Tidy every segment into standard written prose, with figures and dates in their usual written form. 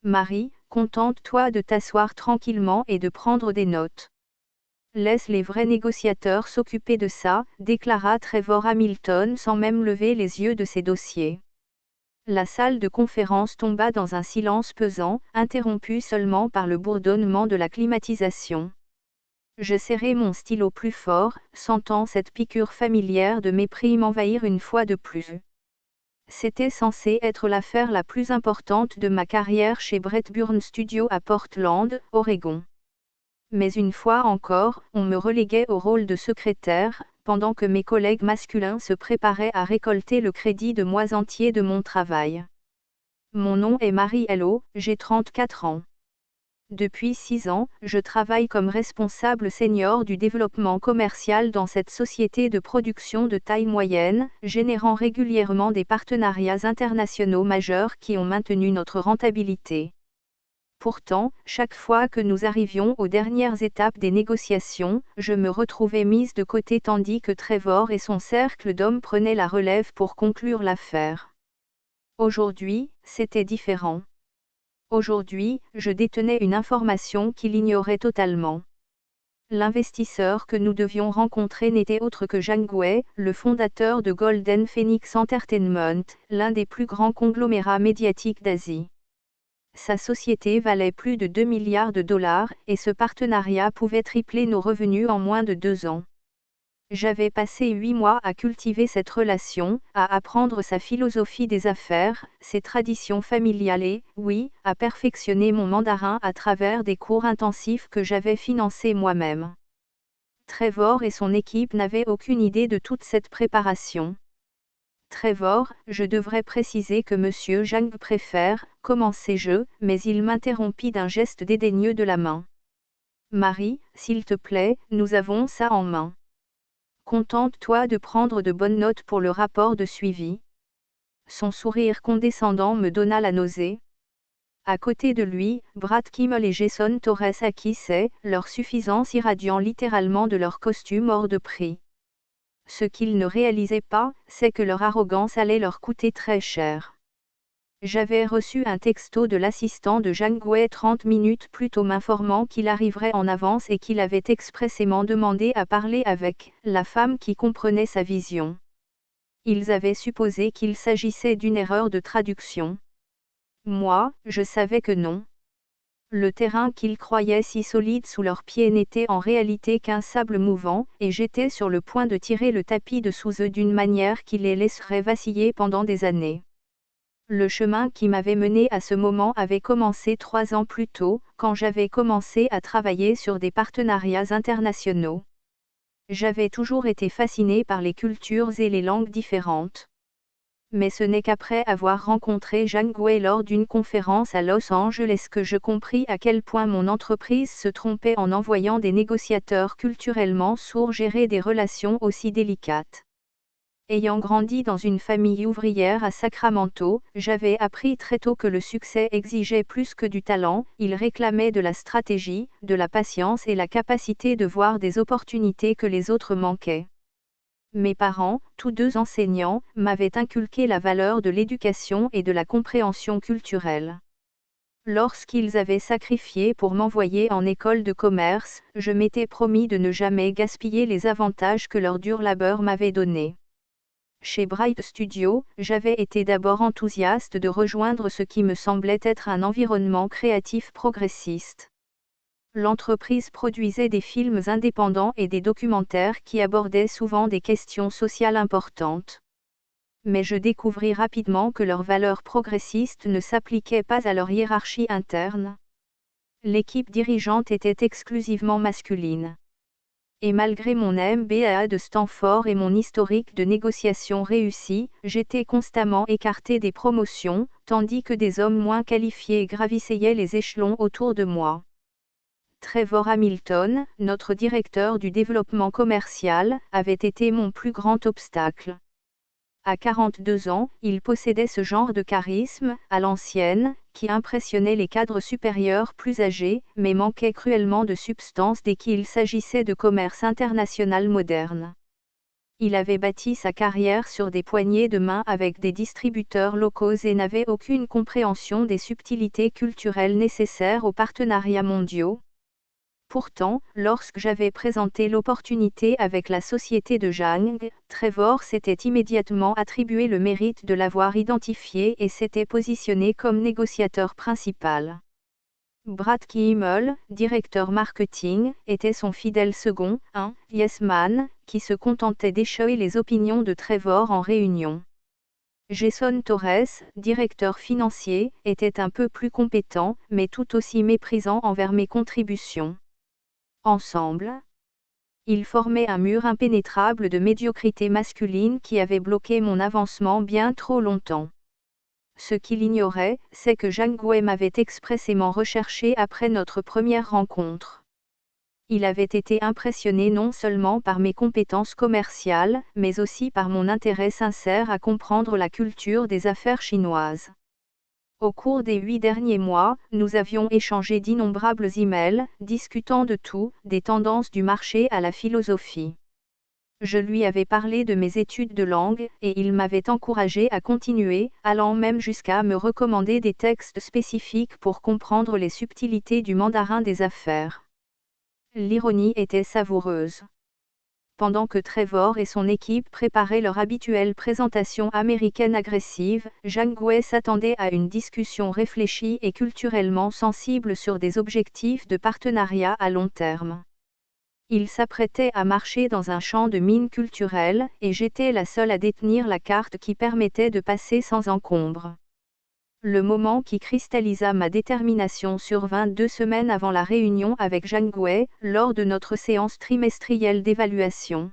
Marie, contente-toi de t'asseoir tranquillement et de prendre des notes. Laisse les vrais négociateurs s'occuper de ça, déclara Trevor Hamilton sans même lever les yeux de ses dossiers. La salle de conférence tomba dans un silence pesant, interrompu seulement par le bourdonnement de la climatisation. Je serrai mon stylo plus fort, sentant cette piqûre familière de mépris m'envahir une fois de plus. C'était censé être l'affaire la plus importante de ma carrière chez Brett Burn Studio à Portland, Oregon. Mais une fois encore, on me reléguait au rôle de secrétaire, pendant que mes collègues masculins se préparaient à récolter le crédit de mois entiers de mon travail. Mon nom est Marie Hello, j'ai 34 ans. Depuis 6 ans, je travaille comme responsable senior du développement commercial dans cette société de production de taille moyenne, générant régulièrement des partenariats internationaux majeurs qui ont maintenu notre rentabilité. Pourtant, chaque fois que nous arrivions aux dernières étapes des négociations, je me retrouvais mise de côté tandis que Trevor et son cercle d'hommes prenaient la relève pour conclure l'affaire. Aujourd'hui, c'était différent. Aujourd'hui, je détenais une information qu'il ignorait totalement. L'investisseur que nous devions rencontrer n'était autre que Zhang Wei, le fondateur de Golden Phoenix Entertainment, l'un des plus grands conglomérats médiatiques d'Asie. Sa société valait plus de 2 milliards de dollars, et ce partenariat pouvait tripler nos revenus en moins de 2 ans. J'avais passé 8 mois à cultiver cette relation, à apprendre sa philosophie des affaires, ses traditions familiales et, oui, à perfectionner mon mandarin à travers des cours intensifs que j'avais financés moi-même. Trevor et son équipe n'avaient aucune idée de toute cette préparation. Trevor, je devrais préciser que Monsieur Zhang préfère, commençai-je, mais il m'interrompit d'un geste dédaigneux de la main. Marie, s'il te plaît, nous avons ça en main. Contente-toi de prendre de bonnes notes pour le rapport de suivi. Son sourire condescendant me donna la nausée. À côté de lui, Brad Kimmel et Jason Torres acquiesçaient, leur suffisance irradiant littéralement de leur costume hors de prix. Ce qu'ils ne réalisaient pas, c'est que leur arrogance allait leur coûter très cher. J'avais reçu un texto de l'assistant de Zhang Wei 30 minutes plus tôt m'informant qu'il arriverait en avance et qu'il avait expressément demandé à parler avec la femme qui comprenait sa vision. Ils avaient supposé qu'il s'agissait d'une erreur de traduction. Moi, je savais que non. Le terrain qu'ils croyaient si solide sous leurs pieds n'était en réalité qu'un sable mouvant, et j'étais sur le point de tirer le tapis de sous eux d'une manière qui les laisserait vaciller pendant des années. Le chemin qui m'avait mené à ce moment avait commencé 3 ans plus tôt, quand j'avais commencé à travailler sur des partenariats internationaux. J'avais toujours été fascinée par les cultures et les langues différentes. Mais ce n'est qu'après avoir rencontré Zhang Wei lors d'une conférence à Los Angeles que je compris à quel point mon entreprise se trompait en envoyant des négociateurs culturellement sourds gérer des relations aussi délicates. Ayant grandi dans une famille ouvrière à Sacramento, j'avais appris très tôt que le succès exigeait plus que du talent, il réclamait de la stratégie, de la patience et la capacité de voir des opportunités que les autres manquaient. Mes parents, tous deux enseignants, m'avaient inculqué la valeur de l'éducation et de la compréhension culturelle. Lorsqu'ils avaient sacrifié pour m'envoyer en école de commerce, je m'étais promis de ne jamais gaspiller les avantages que leur dur labeur m'avait donnés. Chez Bright Studio, j'avais été d'abord enthousiaste de rejoindre ce qui me semblait être un environnement créatif progressiste. L'entreprise produisait des films indépendants et des documentaires qui abordaient souvent des questions sociales importantes. Mais je découvris rapidement que leurs valeurs progressistes ne s'appliquaient pas à leur hiérarchie interne. L'équipe dirigeante était exclusivement masculine. Et malgré mon MBA de Stanford et mon historique de négociation réussi, j'étais constamment écartée des promotions, tandis que des hommes moins qualifiés gravissaient les échelons autour de moi. Trevor Hamilton, notre directeur du développement commercial, avait été mon plus grand obstacle. À 42 ans, il possédait ce genre de charisme, à l'ancienne, qui impressionnait les cadres supérieurs plus âgés, mais manquait cruellement de substance dès qu'il s'agissait de commerce international moderne. Il avait bâti sa carrière sur des poignées de main avec des distributeurs locaux et n'avait aucune compréhension des subtilités culturelles nécessaires aux partenariats mondiaux. Pourtant, lorsque j'avais présenté l'opportunité avec la société de Zhang, Trevor s'était immédiatement attribué le mérite de l'avoir identifié et s'était positionné comme négociateur principal. Brad Kimmel, directeur marketing, était son fidèle second, un yes man, qui se contentait d'échouer les opinions de Trevor en réunion. Jason Torres, directeur financier, était un peu plus compétent, mais tout aussi méprisant envers mes contributions. Ensemble, ils formaient un mur impénétrable de médiocrité masculine qui avait bloqué mon avancement bien trop longtemps. Ce qu'il ignorait, c'est que Zhang Guo m'avait expressément recherché après notre première rencontre. Il avait été impressionné non seulement par mes compétences commerciales, mais aussi par mon intérêt sincère à comprendre la culture des affaires chinoises. Au cours des 8 derniers mois, nous avions échangé d'innombrables emails, discutant de tout, des tendances du marché à la philosophie. Je lui avais parlé de mes études de langue, et il m'avait encouragé à continuer, allant même jusqu'à me recommander des textes spécifiques pour comprendre les subtilités du mandarin des affaires. L'ironie était savoureuse. Pendant que Trevor et son équipe préparaient leur habituelle présentation américaine agressive, Zhang Guo s'attendait à une discussion réfléchie et culturellement sensible sur des objectifs de partenariat à long terme. Il s'apprêtait à marcher dans un champ de mines culturelles, et j'étais la seule à détenir la carte qui permettait de passer sans encombre. Le moment qui cristallisa ma détermination survint 2 semaines avant la réunion avec Zhang Guo, lors de notre séance trimestrielle d'évaluation.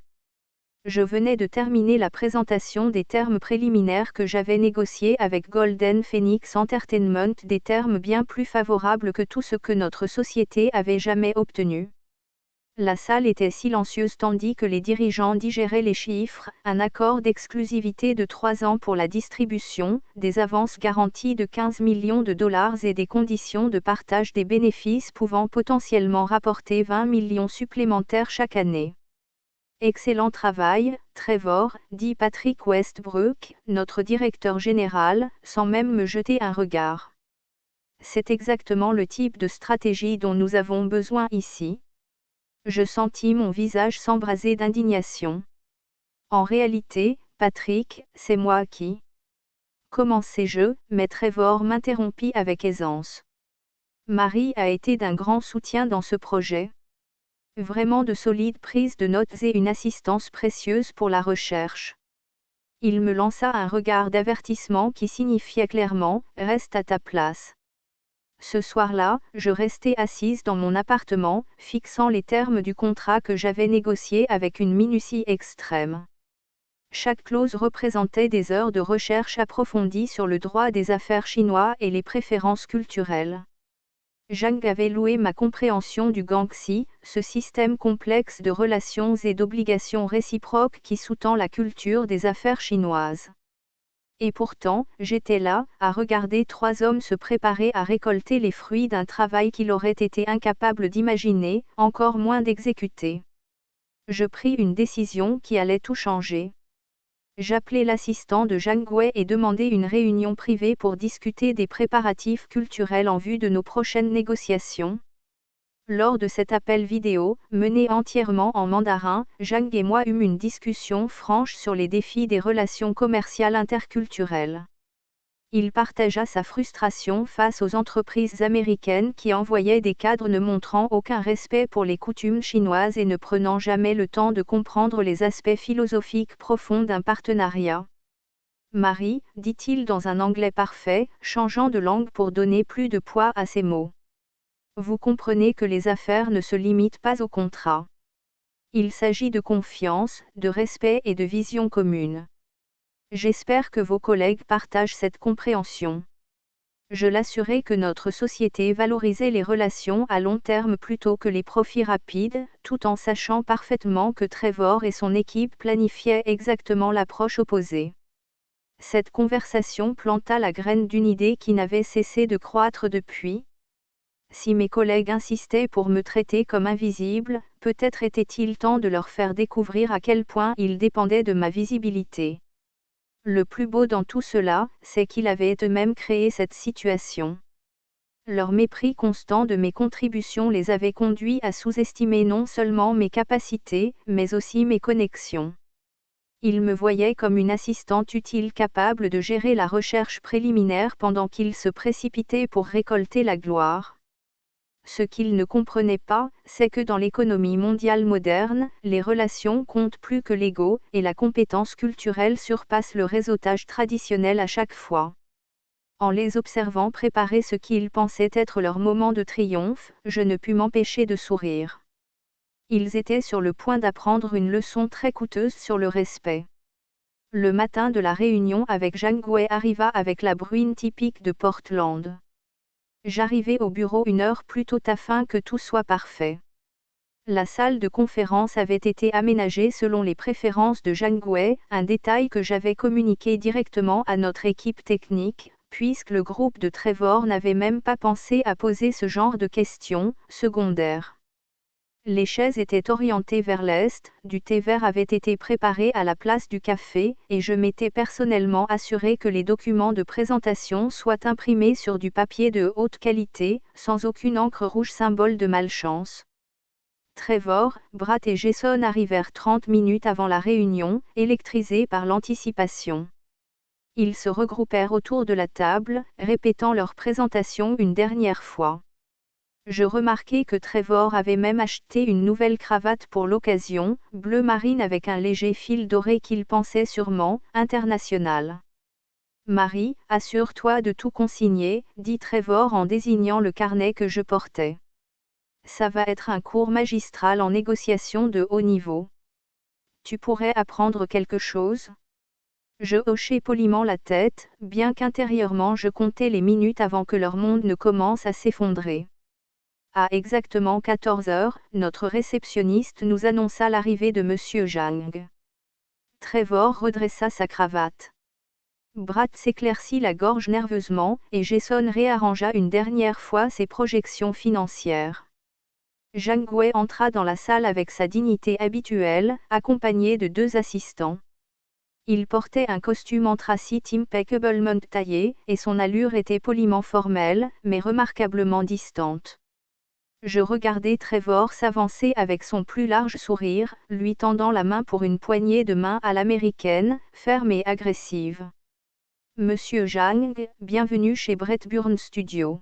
Je venais de terminer la présentation des termes préliminaires que j'avais négociés avec Golden Phoenix Entertainment, des termes bien plus favorables que tout ce que notre société avait jamais obtenu. La salle était silencieuse tandis que les dirigeants digéraient les chiffres, un accord d'exclusivité de 3 ans pour la distribution, des avances garanties de 15 millions de dollars et des conditions de partage des bénéfices pouvant potentiellement rapporter 20 millions supplémentaires chaque année. Excellent travail, Trevor, dit Patrick Westbrook, notre directeur général, sans même me jeter un regard. C'est exactement le type de stratégie dont nous avons besoin ici. Je sentis mon visage s'embraser d'indignation. En réalité, Patrick, c'est moi qui. Commençai-je, mais Trevor m'interrompit avec aisance. Marie a été d'un grand soutien dans ce projet. Vraiment de solides prises de notes et une assistance précieuse pour la recherche. Il me lança un regard d'avertissement qui signifiait clairement « Reste à ta place ». Ce soir-là, je restai assise dans mon appartement, fixant les termes du contrat que j'avais négocié avec une minutie extrême. Chaque clause représentait des heures de recherche approfondie sur le droit des affaires chinois et les préférences culturelles. Zhang avait loué ma compréhension du Guangxi, ce système complexe de relations et d'obligations réciproques qui sous-tend la culture des affaires chinoises. Et pourtant, j'étais là, à regarder 3 hommes se préparer à récolter les fruits d'un travail qu'il aurait été incapable d'imaginer, encore moins d'exécuter. Je pris une décision qui allait tout changer. J'appelai l'assistant de Zhang Guo et demandai une réunion privée pour discuter des préparatifs culturels en vue de nos prochaines négociations. Lors de cet appel vidéo, mené entièrement en mandarin, Zhang et moi eûmes une discussion franche sur les défis des relations commerciales interculturelles. Il partagea sa frustration face aux entreprises américaines qui envoyaient des cadres ne montrant aucun respect pour les coutumes chinoises et ne prenant jamais le temps de comprendre les aspects philosophiques profonds d'un partenariat. Marie, dit-il dans un anglais parfait, changeant de langue pour donner plus de poids à ses mots. Vous comprenez que les affaires ne se limitent pas au contrat. Il s'agit de confiance, de respect et de vision commune. J'espère que vos collègues partagent cette compréhension. Je l'assurai que notre société valorisait les relations à long terme plutôt que les profits rapides, tout en sachant parfaitement que Trevor et son équipe planifiaient exactement l'approche opposée. Cette conversation planta la graine d'une idée qui n'avait cessé de croître depuis. Si mes collègues insistaient pour me traiter comme invisible, peut-être était-il temps de leur faire découvrir à quel point ils dépendaient de ma visibilité. Le plus beau dans tout cela, c'est qu'ils avaient eux-mêmes créé cette situation. Leur mépris constant de mes contributions les avait conduits à sous-estimer non seulement mes capacités, mais aussi mes connexions. Ils me voyaient comme une assistante utile capable de gérer la recherche préliminaire pendant qu'ils se précipitaient pour récolter la gloire. Ce qu'ils ne comprenaient pas, c'est que dans l'économie mondiale moderne, les relations comptent plus que l'ego, et la compétence culturelle surpasse le réseautage traditionnel à chaque fois. En les observant préparer ce qu'ils pensaient être leur moment de triomphe, je ne pus m'empêcher de sourire. Ils étaient sur le point d'apprendre une leçon très coûteuse sur le respect. Le matin de la réunion avec Zhang Guo arriva avec la bruine typique de Portland. J'arrivai au bureau une heure plus tôt afin que tout soit parfait. La salle de conférence avait été aménagée selon les préférences de Zhang Guo, un détail que j'avais communiqué directement à notre équipe technique, puisque le groupe de Trevor n'avait même pas pensé à poser ce genre de questions, secondaires. Les chaises étaient orientées vers l'est, du thé vert avait été préparé à la place du café, et je m'étais personnellement assuré que les documents de présentation soient imprimés sur du papier de haute qualité, sans aucune encre rouge symbole de malchance. Trevor, Brad et Jason arrivèrent 30 minutes avant la réunion, électrisés par l'anticipation. Ils se regroupèrent autour de la table, répétant leur présentation une dernière fois. Je remarquai que Trevor avait même acheté une nouvelle cravate pour l'occasion, bleu marine avec un léger fil doré qu'il pensait sûrement international. Marie, assure-toi de tout consigner, dit Trevor en désignant le carnet que je portais. Ça va être un cours magistral en négociation de haut niveau. Tu pourrais apprendre quelque chose ? Je hochai poliment la tête, bien qu'intérieurement je comptais les minutes avant que leur monde ne commence à s'effondrer. À exactement 14 heures, notre réceptionniste nous annonça l'arrivée de Monsieur Zhang. Trevor redressa sa cravate. Brad s'éclaircit la gorge nerveusement, et Jason réarrangea une dernière fois ses projections financières. Zhang Guo entra dans la salle avec sa dignité habituelle, accompagné de 2 assistants. Il portait un costume anthracite impeccablement taillé, et son allure était poliment formelle, mais remarquablement distante. Je regardai Trevor s'avancer avec son plus large sourire, lui tendant la main pour une poignée de main à l'américaine, ferme et agressive. Monsieur Zhang, bienvenue chez Brett Burn Studio.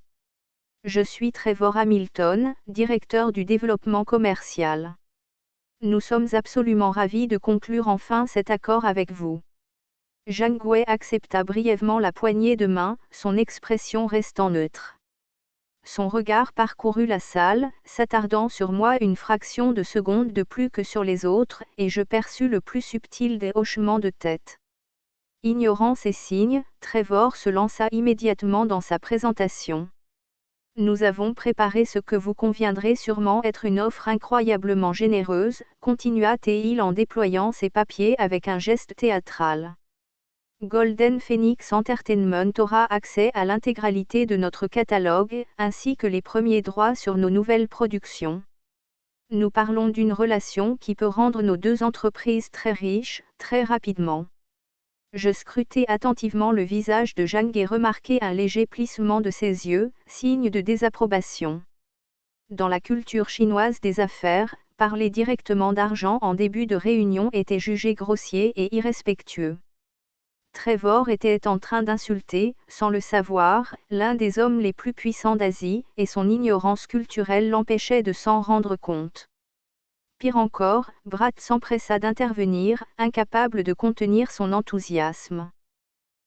Je suis Trevor Hamilton, directeur du développement commercial. Nous sommes absolument ravis de conclure enfin cet accord avec vous. Zhang Guo accepta brièvement la poignée de main, son expression restant neutre. Son regard parcourut la salle, s'attardant sur moi une fraction de seconde de plus que sur les autres, et je perçus le plus subtil des hochements de tête. Ignorant ces signes, Trevor se lança immédiatement dans sa présentation. Nous avons préparé ce que vous conviendrez sûrement être une offre incroyablement généreuse, continua-t-il en déployant ses papiers avec un geste théâtral. Golden Phoenix Entertainment aura accès à l'intégralité de notre catalogue, ainsi que les premiers droits sur nos nouvelles productions. Nous parlons d'une relation qui peut rendre nos 2 entreprises très riches, très rapidement. Je scrutai attentivement le visage de Zhang et remarquai un léger plissement de ses yeux, signe de désapprobation. Dans la culture chinoise des affaires, parler directement d'argent en début de réunion était jugé grossier et irrespectueux. Trevor était en train d'insulter, sans le savoir, l'un des hommes les plus puissants d'Asie, et son ignorance culturelle l'empêchait de s'en rendre compte. Pire encore, Brad s'empressa d'intervenir, incapable de contenir son enthousiasme.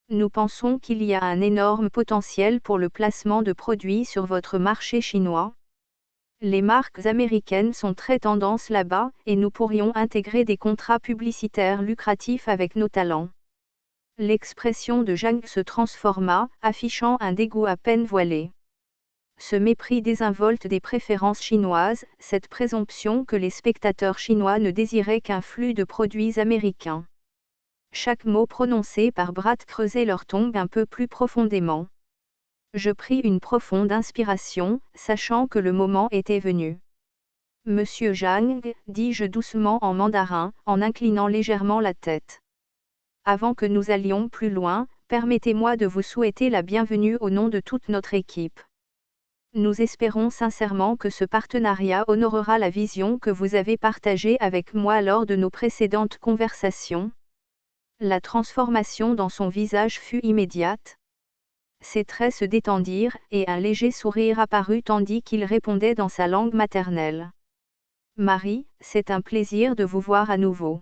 Nous pensons qu'il y a un énorme potentiel pour le placement de produits sur votre marché chinois. Les marques américaines sont très tendance là-bas, et nous pourrions intégrer des contrats publicitaires lucratifs avec nos talents. L'expression de Zhang se transforma, affichant un dégoût à peine voilé. Ce mépris désinvolte des préférences chinoises, cette présomption que les spectateurs chinois ne désiraient qu'un flux de produits américains. Chaque mot prononcé par Brad creusait leur tombe un peu plus profondément. Je pris une profonde inspiration, sachant que le moment était venu. Monsieur Zhang, dis-je doucement en mandarin, en inclinant légèrement la tête. Avant que nous allions plus loin, permettez-moi de vous souhaiter la bienvenue au nom de toute notre équipe. Nous espérons sincèrement que ce partenariat honorera la vision que vous avez partagée avec moi lors de nos précédentes conversations. La transformation dans son visage fut immédiate. Ses traits se détendirent, et un léger sourire apparut tandis qu'il répondait dans sa langue maternelle. Marie, c'est un plaisir de vous voir à nouveau.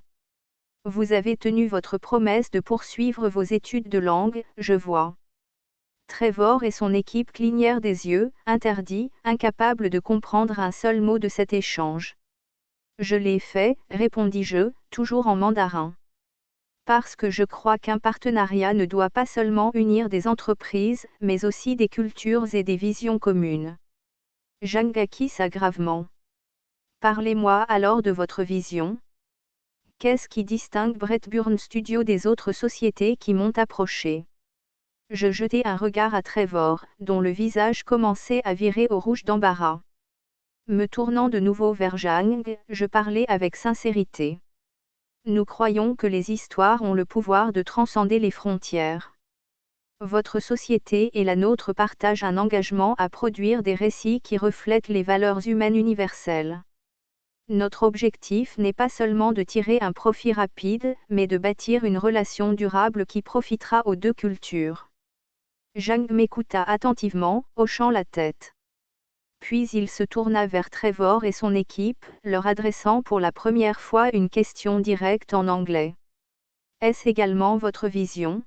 Vous avez tenu votre promesse de poursuivre vos études de langue, je vois. Trevor et son équipe clignèrent des yeux, interdits, incapables de comprendre un seul mot de cet échange. Je l'ai fait, répondis-je, toujours en mandarin. Parce que je crois qu'un partenariat ne doit pas seulement unir des entreprises, mais aussi des cultures et des visions communes. Zhang acquissa gravement. Parlez-moi alors de votre vision. Qu'est-ce qui distingue Brightburn Studio des autres sociétés qui m'ont approché? Je jetai un regard à Trevor, dont le visage commençait à virer au rouge d'embarras. Me tournant de nouveau vers Zhang, je parlais avec sincérité. Nous croyons que les histoires ont le pouvoir de transcender les frontières. Votre société et la nôtre partagent un engagement à produire des récits qui reflètent les valeurs humaines universelles. Notre objectif n'est pas seulement de tirer un profit rapide, mais de bâtir une relation durable qui profitera aux deux cultures. Zhang m'écouta attentivement, hochant la tête. Puis il se tourna vers Trevor et son équipe, leur adressant pour la première fois une question directe en anglais. Est-ce également votre vision?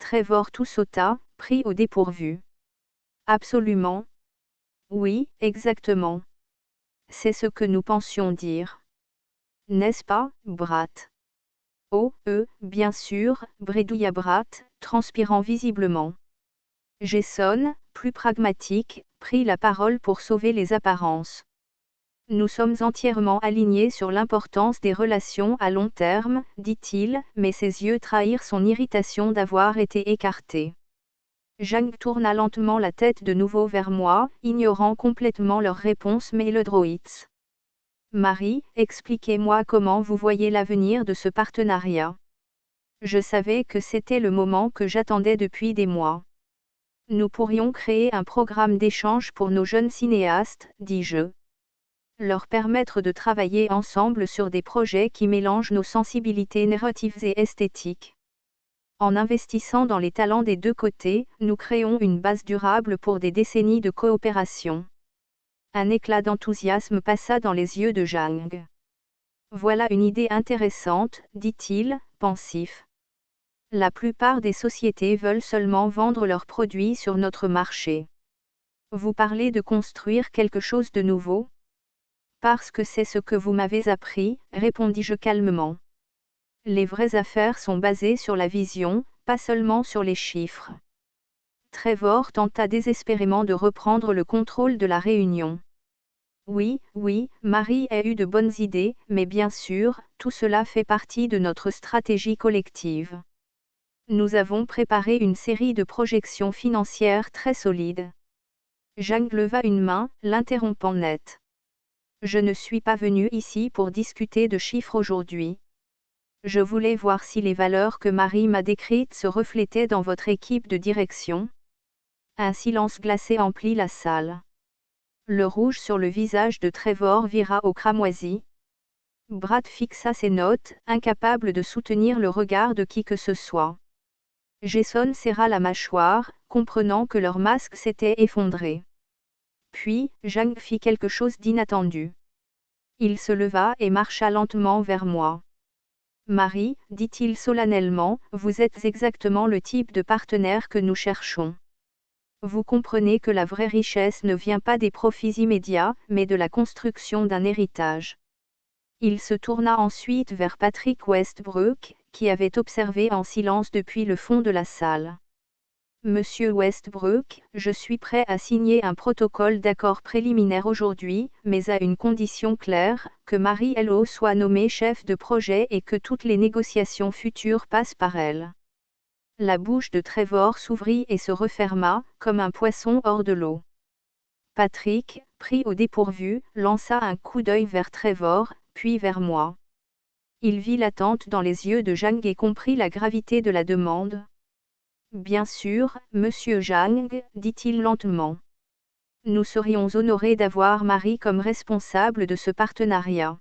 Trevor tout sauta, pris au dépourvu. Absolument. Oui, exactement. C'est ce que nous pensions dire. N'est-ce pas, Brat? Oh, bien sûr, bredouilla Brat, transpirant visiblement. Jason, plus pragmatique, prit la parole pour sauver les apparences. Nous sommes entièrement alignés sur l'importance des relations à long terme, dit-il, mais ses yeux trahirent son irritation d'avoir été écarté. Zhang tourna lentement la tête de nouveau vers moi, ignorant complètement leur réponse mais le droïde. Marie, expliquez-moi comment vous voyez l'avenir de ce partenariat. Je savais que c'était le moment que j'attendais depuis des mois. Nous pourrions créer un programme d'échange pour nos jeunes cinéastes, dis-je. Leur permettre de travailler ensemble sur des projets qui mélangent nos sensibilités narratives et esthétiques. En investissant dans les talents des deux côtés, nous créons une base durable pour des décennies de coopération. Un éclat d'enthousiasme passa dans les yeux de Zhang. Voilà une idée intéressante, dit-il, pensif. La plupart des sociétés veulent seulement vendre leurs produits sur notre marché. Vous parlez de construire quelque chose de nouveau? Parce que c'est ce que vous m'avez appris, répondis-je calmement. Les vraies affaires sont basées sur la vision, pas seulement sur les chiffres. Trevor tenta désespérément de reprendre le contrôle de la réunion. Oui, Marie a eu de bonnes idées, mais bien sûr, tout cela fait partie de notre stratégie collective. Nous avons préparé une série de projections financières très solides. Zhang leva une main, l'interrompant net. Je ne suis pas venu ici pour discuter de chiffres aujourd'hui. Je voulais voir si les valeurs que Marie m'a décrites se reflétaient dans votre équipe de direction. Un silence glacé emplit la salle. Le rouge sur le visage de Trevor vira au cramoisi. Brad fixa ses notes, incapable de soutenir le regard de qui que ce soit. Jason serra la mâchoire, comprenant que leur masque s'était effondré. Puis, Zhang fit quelque chose d'inattendu. Il se leva et marcha lentement vers moi. Marie, dit-il solennellement, vous êtes exactement le type de partenaire que nous cherchons. Vous comprenez que la vraie richesse ne vient pas des profits immédiats, mais de la construction d'un héritage. Il se tourna ensuite vers Patrick Westbrook, qui avait observé en silence depuis le fond de la salle. Monsieur Westbrook, je suis prêt à signer un protocole d'accord préliminaire aujourd'hui, mais à une condition claire, que Marie Hello soit nommée chef de projet et que toutes les négociations futures passent par elle. La bouche de Trevor s'ouvrit et se referma, comme un poisson hors de l'eau. Patrick, pris au dépourvu, lança un coup d'œil vers Trevor, puis vers moi. Il vit l'attente dans les yeux de Zhang et comprit la gravité de la demande. « Bien sûr, monsieur Zhang, dit-il lentement. Nous serions honorés d'avoir Marie comme responsable de ce partenariat. »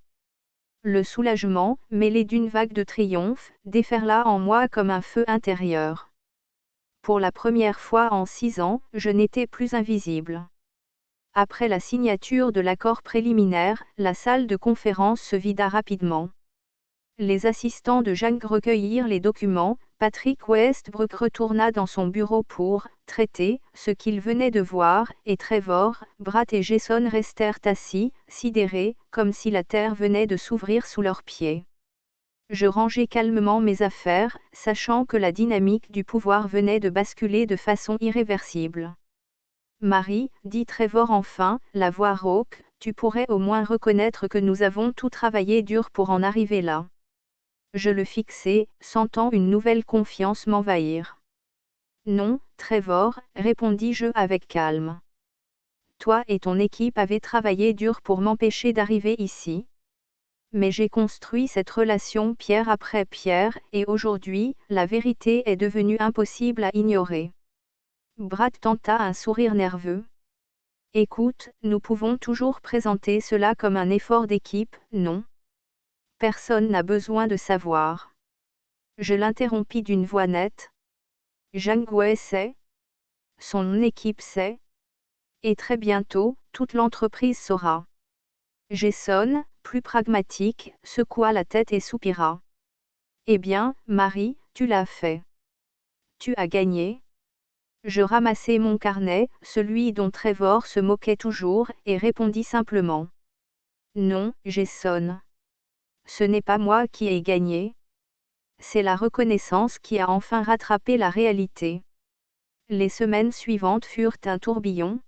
Le soulagement, mêlé d'une vague de triomphe, déferla en moi comme un feu intérieur. Pour la première fois en 6 ans, je n'étais plus invisible. Après la signature de l'accord préliminaire, la salle de conférence se vida rapidement. Les assistants de Zhang recueillirent les documents, Patrick Westbrook retourna dans son bureau pour traiter ce qu'il venait de voir, et Trevor, Brad et Jason restèrent assis, sidérés, comme si la terre venait de s'ouvrir sous leurs pieds. Je rangeai calmement mes affaires, sachant que la dynamique du pouvoir venait de basculer de façon irréversible. « Marie, dit Trevor enfin, la voix rauque, tu pourrais au moins reconnaître que nous avons tout travaillé dur pour en arriver là. » Je le fixai, sentant une nouvelle confiance m'envahir. « Non, Trevor, répondis-je avec calme. Toi et ton équipe avez travaillé dur pour m'empêcher d'arriver ici. Mais j'ai construit cette relation pierre après pierre, et aujourd'hui, la vérité est devenue impossible à ignorer. » Brad tenta un sourire nerveux. « Écoute, nous pouvons toujours présenter cela comme un effort d'équipe, non ? Personne n'a besoin de savoir. » Je l'interrompis d'une voix nette. Zhang Wei sait. Son équipe sait. Et très bientôt, toute l'entreprise saura. Jason, plus pragmatique, secoua la tête et soupira. Eh bien, Marie, tu l'as fait. Tu as gagné. Je ramassai mon carnet, celui dont Trevor se moquait toujours, et répondis simplement. Non, Jason. Ce n'est pas moi qui ai gagné. C'est la reconnaissance qui a enfin rattrapé la réalité. Les semaines suivantes furent un tourbillon.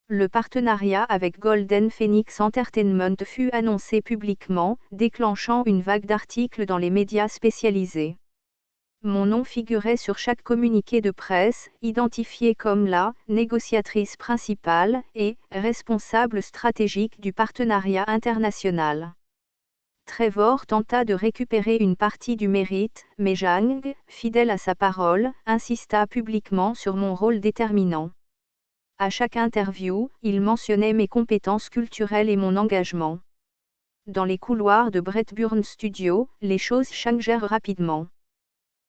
Le partenariat avec Golden Phoenix Entertainment fut annoncé publiquement, déclenchant une vague d'articles dans les médias spécialisés. Mon nom figurait sur chaque communiqué de presse, identifié comme la négociatrice principale et responsable stratégique du partenariat international. Trevor tenta de récupérer une partie du mérite, mais Zhang, fidèle à sa parole, insista publiquement sur mon rôle déterminant. À chaque interview, il mentionnait mes compétences culturelles et mon engagement. Dans les couloirs de Brett Burns Studio, les choses changèrent rapidement.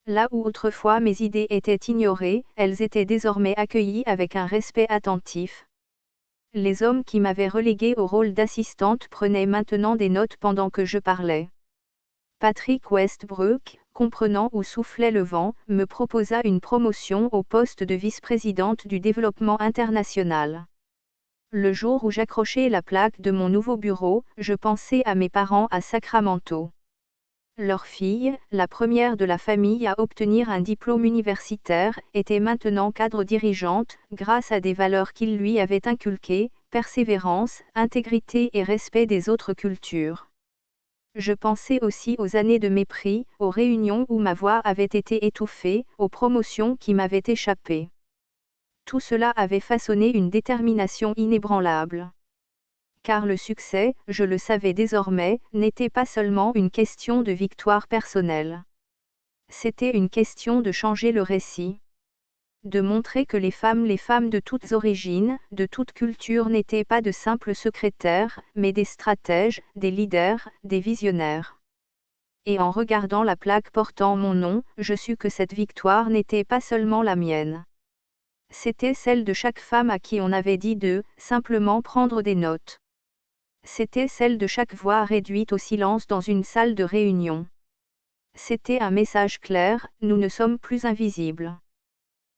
Là où autrefois mes idées étaient ignorées, elles étaient désormais accueillies avec un respect attentif. Les hommes qui m'avaient relégué au rôle d'assistante prenaient maintenant des notes pendant que je parlais. Patrick Westbrook, comprenant où soufflait le vent, me proposa une promotion au poste de vice-présidente du développement international. Le jour où j'accrochai la plaque de mon nouveau bureau, je pensai à mes parents à Sacramento. Leur fille, la première de la famille à obtenir un diplôme universitaire, était maintenant cadre dirigeante, grâce à des valeurs qu'ils lui avaient inculquées, persévérance, intégrité et respect des autres cultures. Je pensais aussi aux années de mépris, aux réunions où ma voix avait été étouffée, aux promotions qui m'avaient échappé. Tout cela avait façonné une détermination inébranlable. Car le succès, je le savais désormais, n'était pas seulement une question de victoire personnelle. C'était une question de changer le récit. De montrer que les femmes de toutes origines, de toutes cultures n'étaient pas de simples secrétaires, mais des stratèges, des leaders, des visionnaires. Et en regardant la plaque portant mon nom, je sus que cette victoire n'était pas seulement la mienne. C'était celle de chaque femme à qui on avait dit de simplement prendre des notes. C'était celle de chaque voix réduite au silence dans une salle de réunion. C'était un message clair, nous ne sommes plus invisibles.